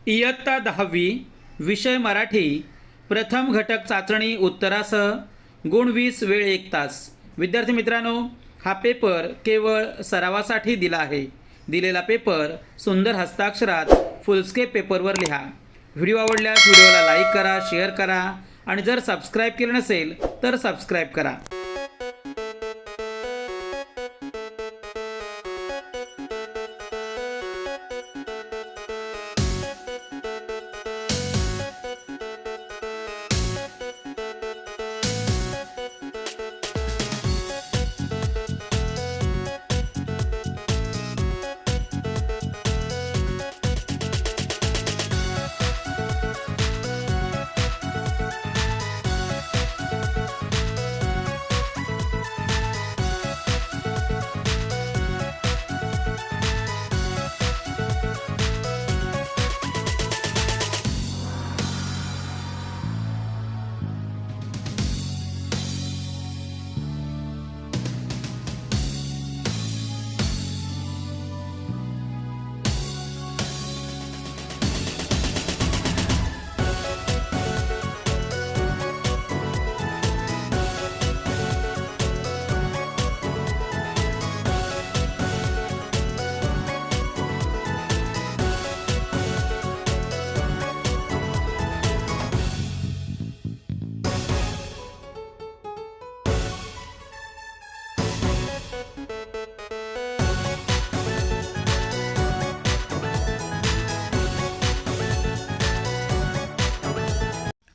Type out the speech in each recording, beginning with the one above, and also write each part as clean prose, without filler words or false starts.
इयत्ता 10वी विषय मराठी प्रथम घटक चाचणी उत्तरासह गुण 20 वेळ 1 तास। विद्यार्थी मित्रांनो, हा पेपर केवळ सरावासाठी दिला आहे। दिलेला पेपर सुंदर हस्ताक्षरात फुलस्केप पेपरवर लिहा। व्हिडिओ आवडल्यास व्हिडिओला लाईक करा, शेअर करा आणि जर सबस्क्राईब केले नसेल तर सबस्क्राईब करा।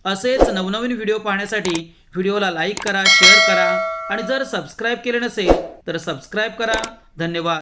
असेच नवनवीन व्हिडिओ पाहण्यासाठी व्हिडिओला लाईक करा, शेअर करा आणि जर सबस्क्राईब केले नसेल तर सबस्क्राईब करा। धन्यवाद।